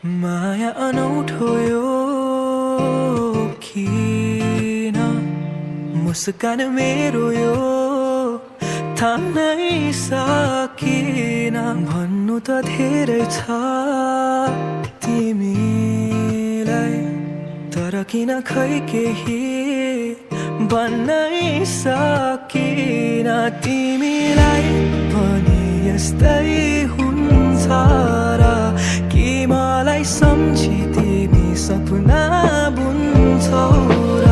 माया अनौठो यो किन मुस्कान मेरो यो थाम्नै सकिन भन्नु त धेरै छ तिमीलाई तर किन खै केही भन्नै सकिन तिमीलाई पनि यस्तै हुन्छ र कि मलाई सम्झी तिमी सपना बुन्छौ र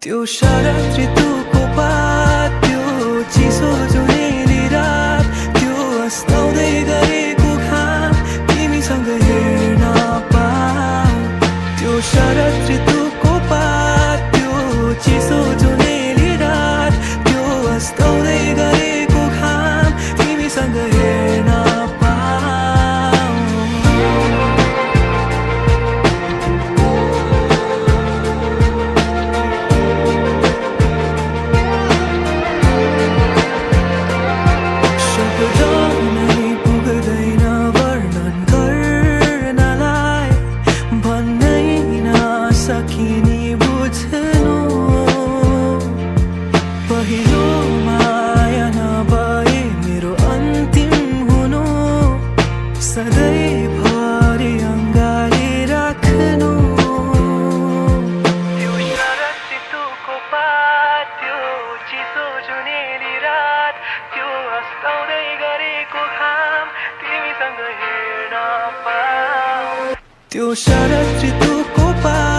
त्यो शरद ऋतुको पात त्यो चिसो जुनेली रात त्यो अस्ताउँदै गरेको घाम तिमीसँग हेर्न पाऊँ त्यो शरद ऋतुको पात त्यो चिसो जुनेली रात त्यो अस्ताउँदै गरेको घाम तिमीसँग हेर्न सकिने बुझ्नु पहिलो माया नभए मेरो अन्तिम हुनु सधैँभरि अङ्गाली राख्नु त्यो शरद ऋतुको पात त्यो चिसो जुनेली रात त्यो अस्ताउँदै गरेको घाम तिमीसँग हेर्न पाऊँ त्यो शरद ऋतुको पात